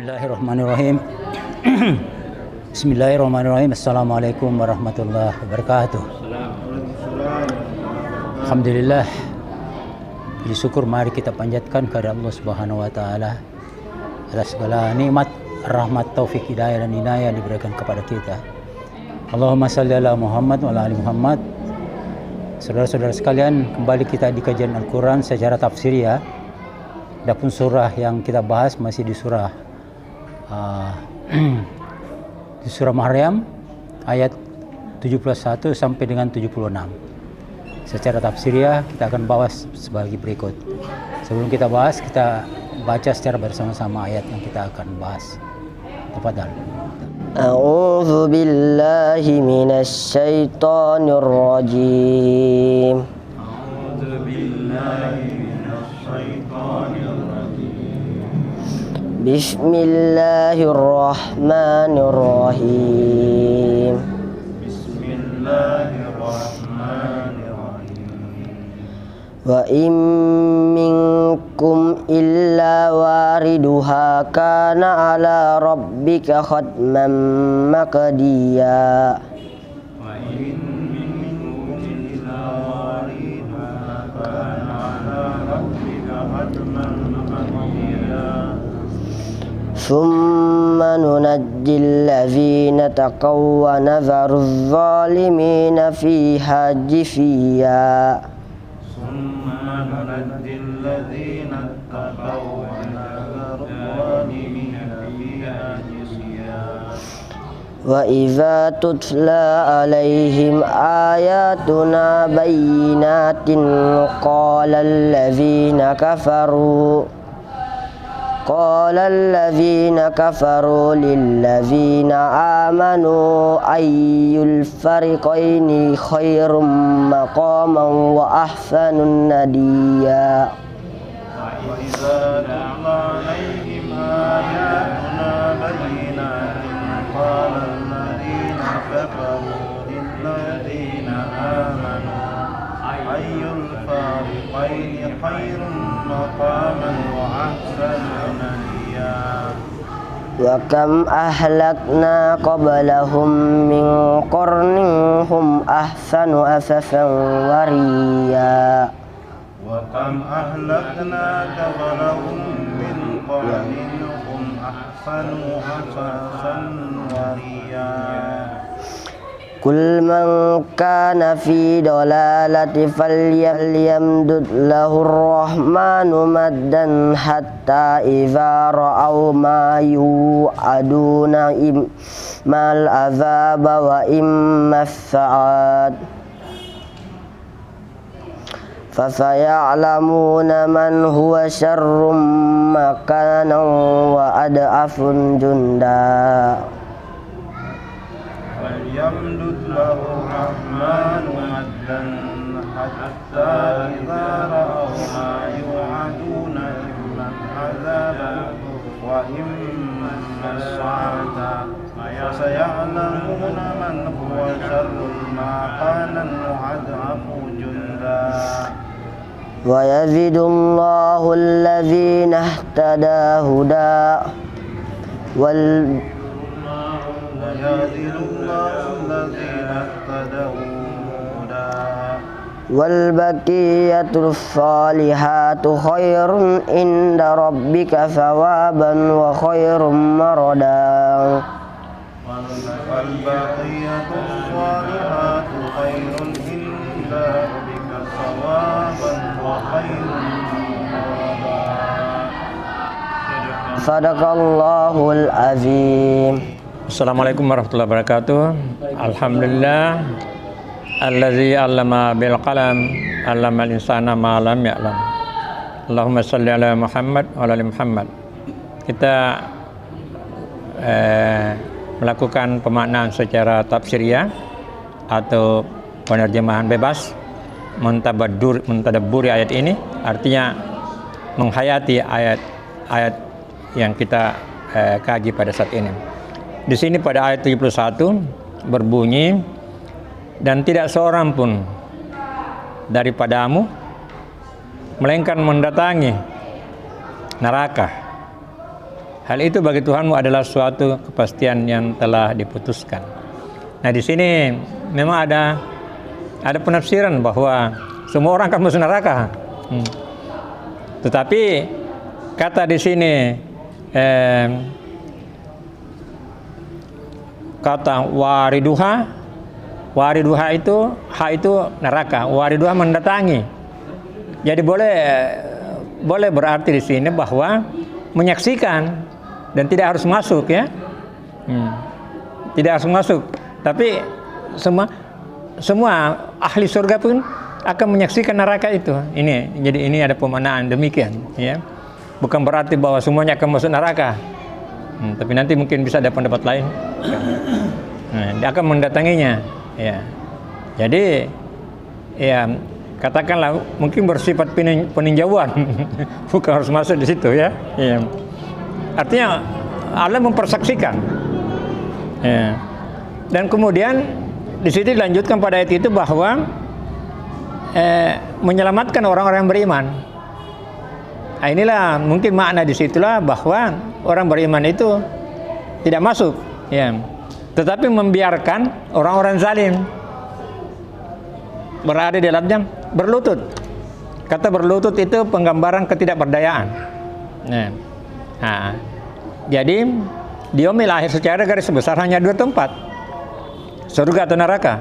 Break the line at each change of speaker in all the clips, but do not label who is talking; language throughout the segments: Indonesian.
Bismillahirrahmanirrahim. Bismillahirrahmanirrahim. Assalamualaikum warahmatullahi wabarakatuh. Alhamdulillah. Puji syukur mari kita panjatkan kepada Allah Subhanahu wa taala atas segala nikmat, rahmat, taufik, hidayah dan inayah yang diberikan kepada kita. Allahumma shalli ala Muhammad wa ala ali Muhammad. Saudara-saudara sekalian, kembali kita di kajian Al-Quran secara tafsir ya. Adapun surah yang kita bahas masih di surah Maryam ayat 71 sampai dengan 76. Secara tafsiriah kita akan bahas sebagai berikut. Sebelum kita bahas, kita baca secara bersama-sama ayat yang kita akan bahas. Tafadhal.
A'udzu billahi minasy syaithanir rajim. A'udzu billahi minasy syaitonir rajim. Bismillahirrahmanirrahim. Wa in minkum illa wariduha kana ala rabbika khatman maqdiya. Wa in minkum illa wariduha kana ala rabbika khatman maqdiya. Thumma nunajjil ladzina taqaw wa nadharu adh-dhalimina fiha jithiya. Wa idza tutla alaihim ayatuna bayyinatin qala alladzina kafaru lilladzina amanu ayyul fariqaini khairum maqaman wa ahsanun nadiya. Wa idza tutla alaihim ayatuna bayyinatin qala alladzina kafaru lilladzina amanu ayyul fariqaini khairum maqaman wa ahsanun nadiya. Wa kam ahlakna qablahum min qarnin hum ahsanu asasan wa riya. Wa kam ahlakna qablahum min qarnin hum ahsanu asasan wa riya. Kul man kana fi dalalati falyamdud lahu ar-rahmanu maddan hatta idza ra'aw ma yu'aduna immal azaba wa imma as-sa'at fasaya'lamuna man huwa syarrum makanan wa ad'afun junda. Yamdud lahu rahmanu maddan hatta idza ra'aw ma yu'aduna imma al-'adaba wa imma as-sa'ata fasaya'lamuna man huwa syarrun makanan wa ad'afu junda. Wa yazidullahu alladhina ihtada huda wal baqiyatus salihatu khairun inda rabbika thawaban wa khairum marada. Wal baqiyatus salihatu khairun inda rabbika thawaban wa khairum marada. Sadaqallahul azim.
Assalamualaikum warahmatullahi wabarakatuh. Alhamdulillah allazi 'allama bil qalam 'allamal insana ma lam ya'lam. Allahumma shalli ala Muhammad wa ala ali Muhammad. Kita melakukan pemaknaan secara tafsiriyah atau penerjemahan bebas, mentadabburi ayat ini, artinya menghayati ayat-ayat yang kita kaji pada saat ini. Di sini pada ayat 71 berbunyi, dan tidak seorang pun daripadamu melainkan mendatangi neraka Hal itu bagi Tuhanmu adalah suatu kepastian yang telah diputuskan. Nah, di sini memang ada penafsiran bahwa semua orang akan masuk neraka. Tetapi kata di sini kata wariduha itu neraka, wariduha mendatangi. Jadi boleh berarti di sini bahwa menyaksikan dan tidak harus masuk, ya. Tidak harus masuk, tapi semua ahli surga pun akan menyaksikan neraka itu. Jadi ini ada pemanaan demikian, ya. Bukan berarti bahwa semuanya akan masuk neraka. Tapi nanti mungkin bisa ada pendapat lain. Dia akan mendatanginya, ya. Jadi ya katakanlah mungkin bersifat peninjauan, bukan harus masuk di situ, ya. Ya. Artinya Allah mempersaksikan, ya. Dan kemudian di situ dilanjutkan pada ayat itu bahwa menyelamatkan orang-orang yang beriman. Nah, inilah mungkin makna di situlah bahwa orang beriman itu tidak masuk, ya. Tetapi membiarkan orang-orang zalim berada di dalamnya berlutut. Kata berlutut itu penggambaran ketidakberdayaan. Nah, jadi di yaumil akhir secara garis besar hanya dua tempat, surga atau neraka,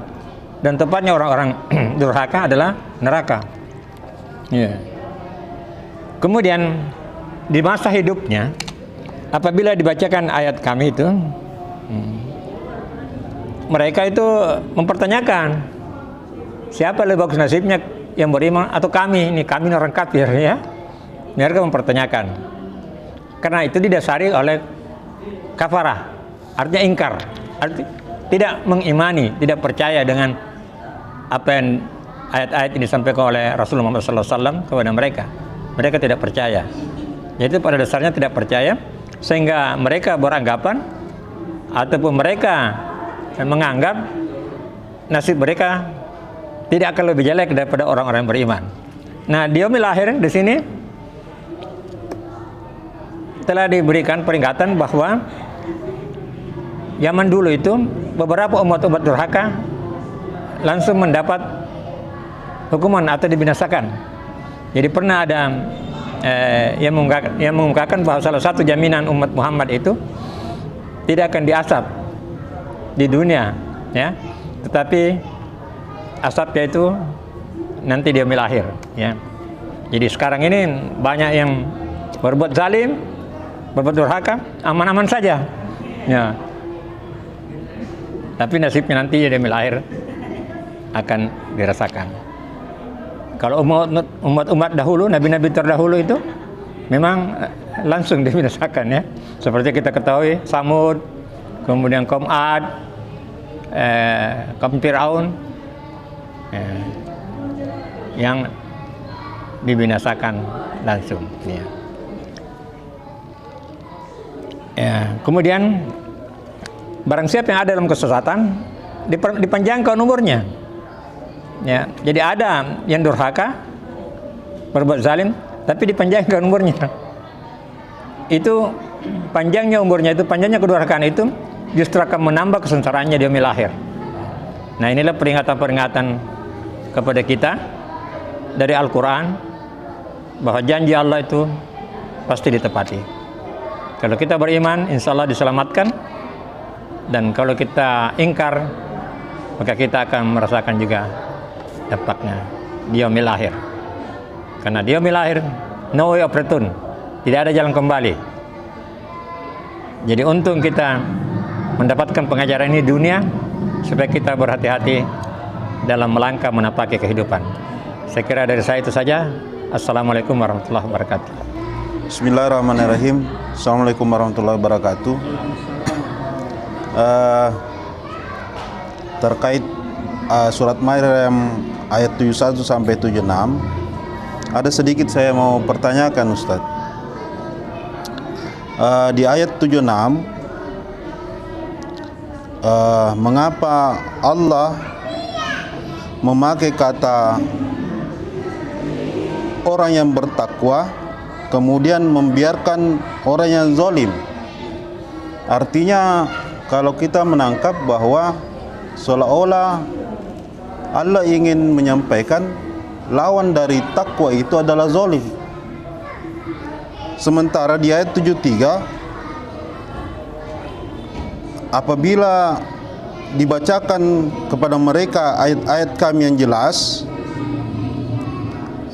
dan tempatnya orang-orang durhaka adalah neraka. Ya. Kemudian di masa hidupnya, apabila dibacakan ayat kami itu, mereka itu mempertanyakan siapa lebih bagus nasibnya, yang beriman atau kami orang kafir, ya. Mereka mempertanyakan. Karena itu didasari oleh kafarah, artinya ingkar, artinya tidak mengimani, tidak percaya dengan apa yang ayat-ayat ini disampaikan oleh Rasulullah SAW kepada mereka. Mereka tidak percaya. Jadi pada dasarnya tidak percaya, sehingga mereka beranggapan ataupun mereka menganggap nasib mereka tidak akan lebih jelek daripada orang-orang beriman. Nah, di yaumil akhir di sini telah diberikan peringatan bahwa zaman dulu itu beberapa umat-umat durhaka langsung mendapat hukuman atau dibinasakan. Jadi pernah ada yang mengungkapkan bahwa salah satu jaminan umat Muhammad itu tidak akan diazab di dunia, ya, tetapi azabnya itu nanti di yaumil akhir, ya. Jadi sekarang ini banyak yang berbuat zalim, berbuat durhaka, aman-aman saja, ya. Tapi nasibnya nanti di yaumil akhir akan dirasakan. Kalau umat dahulu, nabi-nabi terdahulu itu memang langsung dibinasakan, ya. Seperti kita ketahui Samud, kemudian kaum Ad, kaum Fir'aun, yang dibinasakan langsung, ya. Kemudian barang siapa yang ada dalam kesesatan dipanjangkan umurnya, ya. Jadi ada yang durhaka, berbuat zalim, tapi dipanjangkan umurnya. Itu panjangnya umurnya itu, panjangnya kedurhakaan itu justru akan menambah kesengsaraannya di yaumil akhir. Nah, inilah peringatan-peringatan kepada kita dari Al-Quran bahwa janji Allah itu pasti ditepati. Kalau kita beriman, insya Allah diselamatkan. Dan kalau kita ingkar, maka kita akan merasakan juga dampaknya di yaumil akhir. Karena di yaumil akhir, no way of return, tidak ada jalan kembali. Jadi untung kita mendapatkan pengajaran ini di dunia, supaya kita berhati-hati dalam melangkah menapaki kehidupan. Saya kira dari saya itu saja. Assalamualaikum warahmatullahi wabarakatuh.
Bismillahirrahmanirrahim. Assalamualaikum warahmatullahi wabarakatuh. Terkait surat Maryam ayat 71 sampai 76, ada sedikit saya mau pertanyakan, Ustadz. Di ayat 76, mengapa Allah memakai kata orang yang bertakwa, kemudian membiarkan orang yang zalim? Artinya kalau kita menangkap bahwa seolah-olah Allah ingin menyampaikan lawan dari takwa itu adalah zalim. Sementara di ayat 73, apabila dibacakan kepada mereka ayat-ayat kami yang jelas,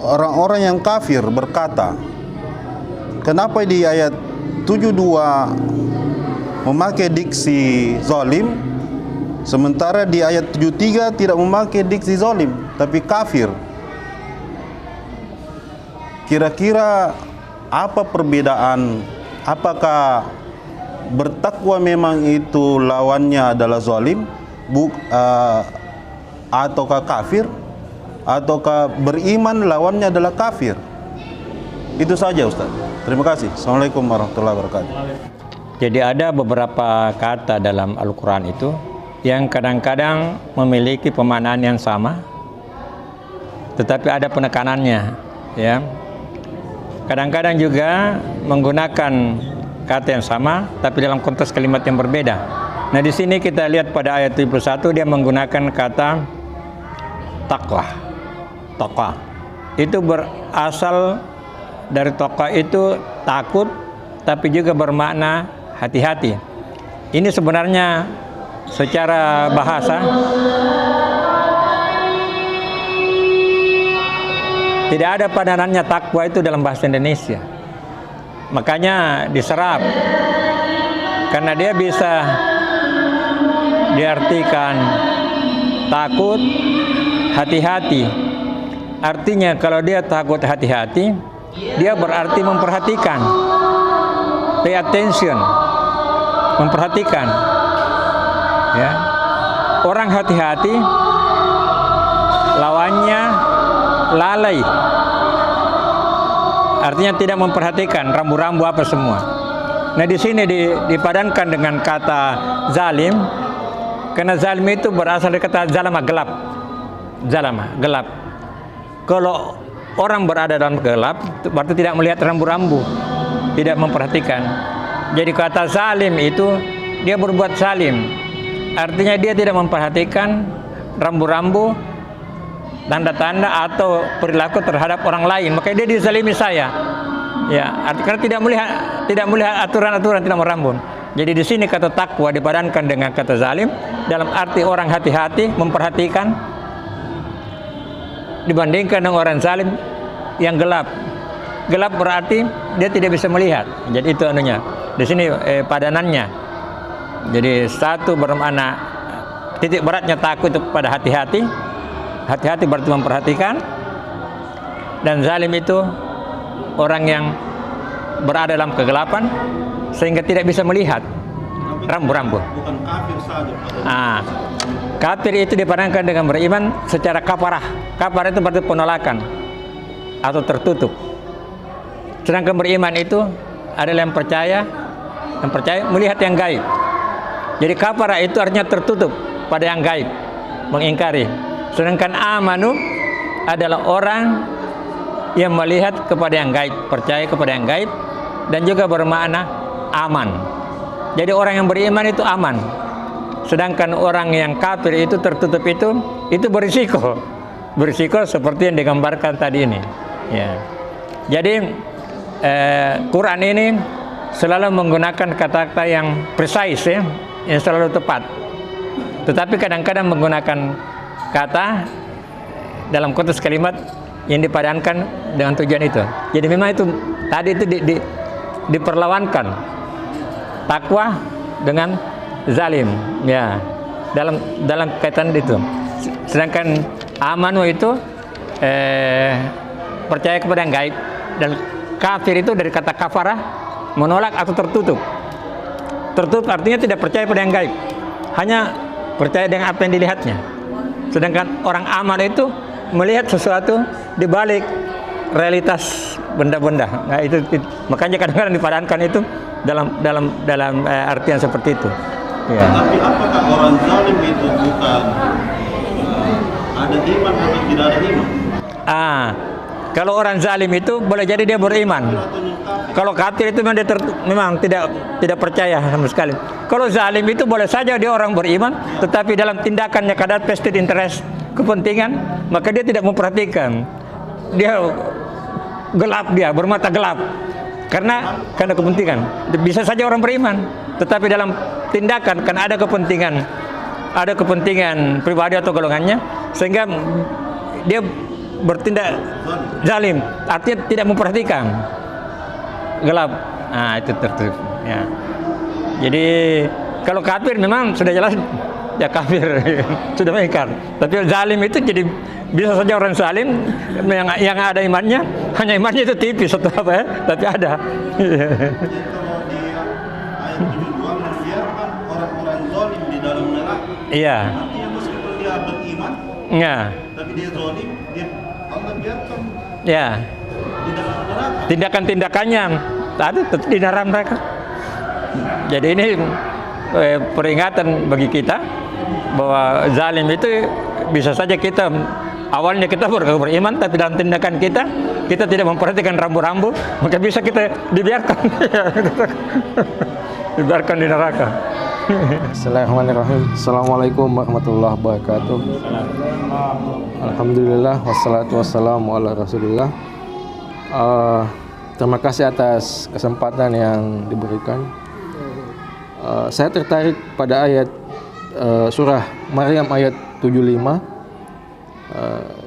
orang-orang yang kafir berkata, kenapa di ayat 72 memakai diksi zalim, sementara di ayat 73 tidak memakai diksi zalim, tapi kafir? Kira-kira apa perbedaan? Apakah bertakwa memang itu lawannya adalah zalim, ataukah kafir, ataukah beriman lawannya adalah kafir? Itu saja, Ustaz. Terima kasih. Assalamualaikum warahmatullahi wabarakatuh.
Jadi ada beberapa kata dalam Al-Quran itu yang kadang-kadang memiliki pemaknaan yang sama, tetapi ada penekanannya, ya. Kadang-kadang juga menggunakan kata yang sama, tapi dalam konteks kalimat yang berbeda. Nah, di sini kita lihat pada ayat 71 dia menggunakan kata taqwa. Taqwa itu berasal dari taqwa itu takut, tapi juga bermakna hati-hati. Ini sebenarnya secara bahasa tidak ada padanannya takwa itu dalam bahasa Indonesia. Makanya diserap, karena dia bisa diartikan takut, hati-hati. Artinya kalau dia takut, hati-hati, dia berarti memperhatikan, pay attention, memperhatikan, ya. Orang hati-hati lawannya lalai, artinya tidak memperhatikan rambu-rambu apa semua. Nah, di sini dipadankan dengan kata zalim, karena zalim itu berasal dari kata zalama, gelap. Zalama, gelap. Kalau orang berada dalam gelap, berarti tidak melihat rambu-rambu, tidak memperhatikan. Jadi kata zalim itu dia berbuat zalim, artinya dia tidak memperhatikan rambu-rambu, tanda-tanda atau perilaku terhadap orang lain, makanya dia dizalimi saya. Ya, artinya tidak melihat aturan-aturan, tidak merambun. Jadi di sini kata takwa dipadankan dengan kata zalim dalam arti orang hati-hati, memperhatikan, dibandingkan dengan orang zalim yang gelap. Gelap berarti dia tidak bisa melihat. Jadi itu anunya. Di sini padanannya. Jadi satu bermakna titik beratnya takut itu pada hati-hati. Hati-hati berarti memperhatikan, dan zalim itu orang yang berada dalam kegelapan sehingga tidak bisa melihat rambu-rambu.
Bukan kafir saja.
Kafir itu dipadankan dengan beriman secara kafarah. Kafarah itu berarti penolakan atau tertutup. Sedangkan beriman itu adalah yang percaya melihat yang gaib. Jadi kafarah itu artinya tertutup pada yang gaib, mengingkari. Sedangkan amanu adalah orang yang melihat kepada yang gaib, percaya kepada yang gaib, dan juga bermakna aman. Jadi orang yang beriman itu aman. Sedangkan orang yang kafir itu tertutup, itu berisiko. Berisiko seperti yang digambarkan tadi ini. Ya. Jadi Quran ini selalu menggunakan kata-kata yang precise, ya, yang selalu tepat. Tetapi kadang-kadang menggunakan kata dalam konteks kalimat yang dipadankan dengan tujuan itu. Jadi memang itu tadi itu diperlawankan takwa dengan zalim, ya, dalam kaitan itu. Sedangkan amanu itu percaya kepada yang gaib, dan kafir itu dari kata kafarah, menolak atau tertutup. Tertutup artinya tidak percaya pada yang gaib, hanya percaya dengan apa yang dilihatnya. Sedangkan orang aman itu melihat sesuatu di balik realitas benda-benda. Nah, itu makanya kadang-kadang dipadankan itu dalam artian seperti itu. Ya.
Tapi apakah orang zalim itu bukan ada iman atau tidak ada iman?
Kalau orang zalim itu boleh jadi dia beriman. Kalau kafir itu memang, memang tidak percaya sama sekali. Kalau zalim itu boleh saja dia orang beriman, tetapi dalam tindakannya kadang vested interest, kepentingan, maka dia tidak memperhatikan. Dia gelap, dia bermata gelap karena kepentingan. Bisa saja orang beriman, tetapi dalam tindakan kan ada kepentingan pribadi atau golongannya, sehingga dia bertindak zalim, artinya tidak memperhatikan, gelap. Nah, itu tertutup ya. Jadi kalau kafir memang sudah jelas ya kafir sudah mengingkar. Tapi zalim itu jadi bisa saja orang zalim yang ada imannya, hanya imannya itu tipis atau apa ya, tapi ada.
Orang-orang zalim di dalam neraka.
Iya.
Artinya meskipun dia beriman,
Ya.
tapi dia zalim, Allah biarkan
Ya.
di dalam neraka.
Tindakan-tindakannya tadi tetap di dalam mereka. Jadi ini peringatan bagi kita bahwa zalim itu bisa saja kita awalnya kita beriman, tapi dalam tindakan kita tidak memperhatikan rambu-rambu, maka bisa kita dibiarkan dibiarkan di neraka.
Bismillahirrahmanirrahim. Assalamualaikum warahmatullahi wabarakatuh. Alhamdulillah wassalatu wassalamu ala rasulillah. Terima kasih atas kesempatan yang diberikan. Saya tertarik pada ayat surah Maryam ayat 75.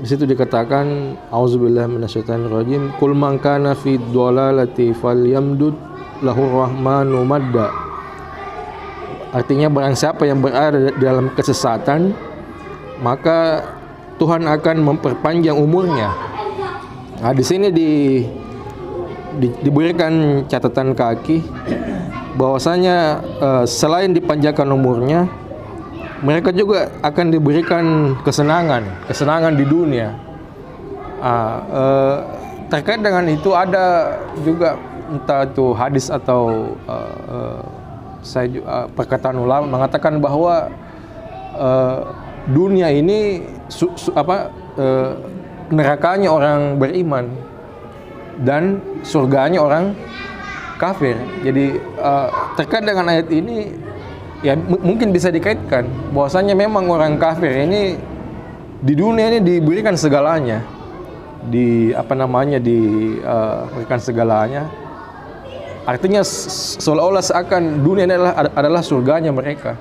Di situ dikatakan auzubillahi minasyaitonirrajim, qul man kana fi dhalalati falyamdud lahu rahmanu madda. Artinya barang siapa yang berada dalam kesesatan, maka Tuhan akan memperpanjang umurnya. Nah, di sini diberikan catatan kaki bahwasanya selain dipanjangkan umurnya, mereka juga akan diberikan kesenangan di dunia. Terkait dengan itu ada juga entah itu hadis atau perkataan ulama mengatakan bahwa dunia ini nerakanya orang beriman dan surganya orang kafir. Jadi terkait dengan ayat ini ya mungkin bisa dikaitkan bahwasanya memang orang kafir ini di dunia ini diberikan segalanya, diberikan segalanya. Artinya seolah-olah seakan dunia ini adalah surganya mereka.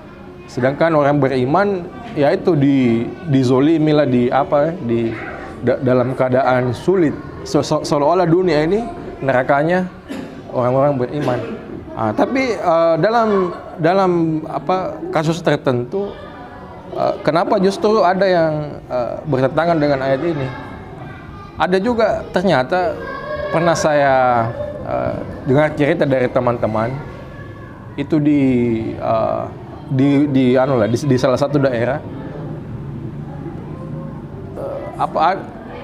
Sedangkan orang beriman yaitu dizolimilah dalam keadaan sulit. Seolah-olah dunia ini nerakanya orang-orang beriman. Tapi dalam kasus tertentu, kenapa justru ada yang bertentangan dengan ayat ini? Ada juga ternyata pernah saya dengar cerita dari teman-teman itu di salah satu daerah,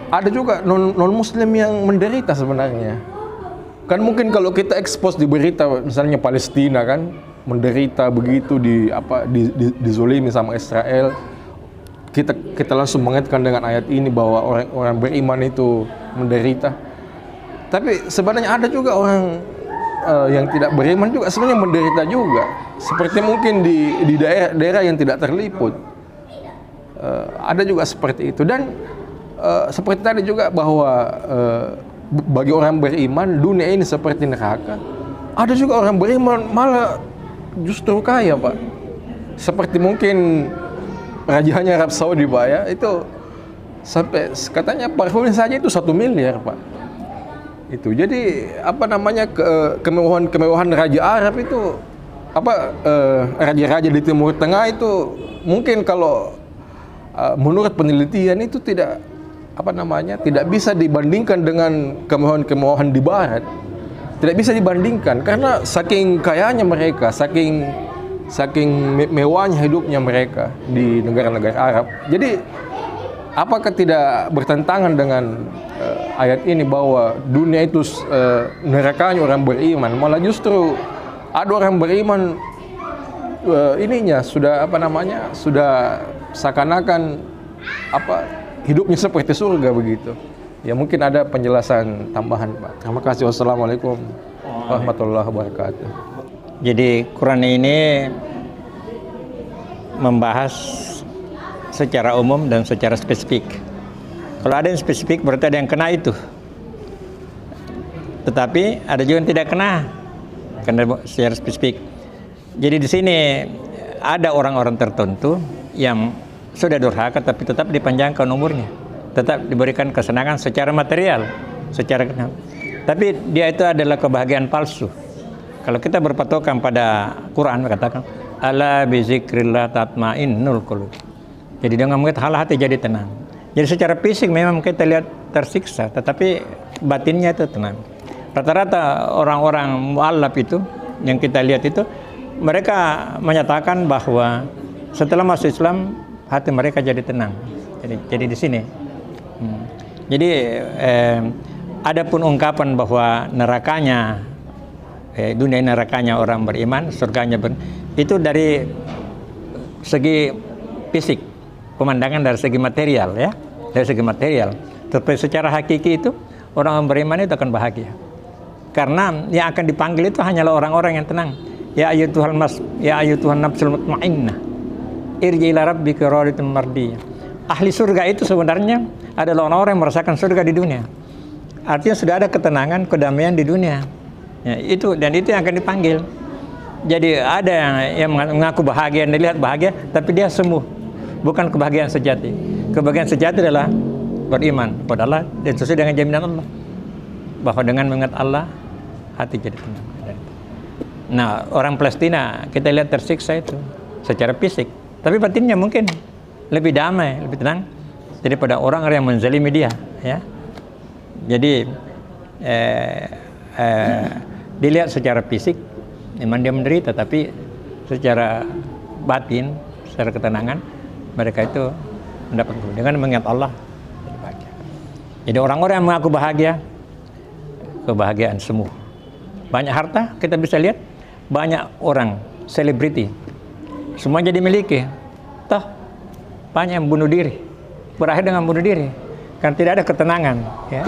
ada juga non muslim yang menderita sebenarnya. Kan mungkin kalau kita expose di berita misalnya Palestina kan menderita begitu dizolimi sama Israel, kita langsung mengaitkan dengan ayat ini bahwa orang beriman itu menderita. Tapi sebenarnya ada juga orang yang tidak beriman juga sebenarnya menderita juga. Seperti mungkin di daerah yang tidak terliput. Ada juga seperti itu. Dan seperti tadi juga bahwa bagi orang beriman dunia ini seperti neraka. Ada juga orang beriman malah justru kaya, Pak. Seperti mungkin rajanya Arab Saudi, Pak ya. Itu sampai katanya parfumnya saja itu 1 miliar, Pak. Itu jadi kemewahan Raja Arab itu raja-raja di Timur Tengah itu mungkin kalau menurut penelitian itu tidak bisa dibandingkan dengan kemewahan di Barat. Tidak bisa dibandingkan karena saking kayanya mereka, saking mewahnya hidupnya mereka di negara-negara Arab. Jadi apakah tidak bertentangan dengan ayat ini bahwa dunia itu nerakanya orang beriman, malah justru ada orang beriman sudah seakan-akan hidupnya seperti surga begitu. Ya mungkin ada penjelasan tambahan Pak. Terima kasih. Wassalamualaikum warahmatullahi wabarakatuh.
Jadi Quran ini membahas secara umum dan secara spesifik. Kalau ada yang spesifik berarti ada yang kena itu. Tetapi ada juga yang tidak kena karena secara spesifik. Jadi di sini ada orang-orang tertentu yang sudah durhaka tapi tetap dipanjangkan umurnya, tetap diberikan kesenangan secara material, tapi dia itu adalah kebahagiaan palsu. Kalau kita berpatokan pada Quran katakan ala bi zikrillah tatmainnul qulub. Jadi dengan mengingat hal hati jadi tenang. Jadi secara fisik memang kita lihat tersiksa, tetapi batinnya itu tenang. Rata-rata orang-orang mu'allaf itu yang kita lihat itu mereka menyatakan bahwa setelah masuk Islam hati mereka jadi tenang. Jadi di sini. Jadi adapun ungkapan bahwa nerakanya dunia nerakanya orang beriman, surganya itu dari segi fisik, pemandangan dari segi material ya, dari segi material. Tetapi secara hakiki itu orang beriman itu akan bahagia. Karena yang akan dipanggil itu hanyalah orang-orang yang tenang. Ya ayyuhan nafsul mutmainnah. Irji ila rabbika radiyatan mardiyah. Ahli surga itu sebenarnya adalah orang-orang yang merasakan surga di dunia. Artinya sudah ada ketenangan, kedamaian di dunia. Ya, itu yang akan dipanggil. Jadi ada yang mengaku bahagia, yang dilihat bahagia, tapi dia semu. Bukan kebahagiaan sejati. Kebahagiaan sejati adalah beriman kepada Allah dan sesuai dengan jaminan Allah. Bahwa dengan mengingat Allah, hati jadi tenang. Nah, orang Palestina kita lihat tersiksa itu secara fisik, tapi batinnya mungkin lebih damai, lebih tenang daripada orang yang menzalimi dia. Ya, jadi dilihat secara fisik, memang dia menderita, tapi secara batin, secara ketenangan, mereka itu mendapat dengan mengingat Allah. Jadi orang-orang yang mengaku bahagia, kebahagiaan semu. Banyak harta, kita bisa lihat banyak orang selebriti, semua jadi miliki. Toh banyak yang bunuh diri, berakhir dengan bunuh diri karena tidak ada ketenangan. Ya.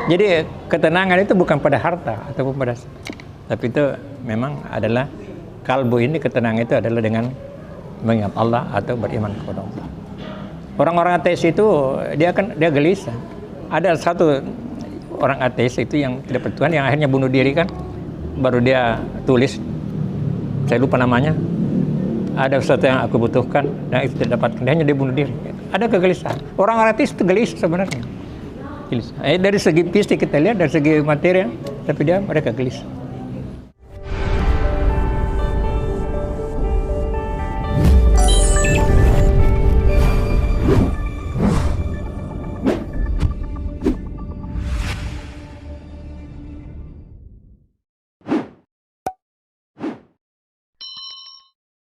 Jadi ketenangan itu bukan pada harta ataupun pada, tapi itu memang adalah kalbu ini, ketenangan itu adalah dengan mengingat Allah atau beriman kepada Allah. Orang-orang ateis itu dia gelisah. Ada satu orang ateis itu yang tidak bertuhan yang akhirnya bunuh diri kan, baru dia tulis, saya lupa namanya, ada sesuatu yang aku butuhkan dan itu tidak dapatkan, dia hanya dia bunuh diri. Ada kegelisahan. Orang ateis itu gelisah sebenarnya. Dari segi fisik kita lihat, dari segi material, tapi mereka gelisah.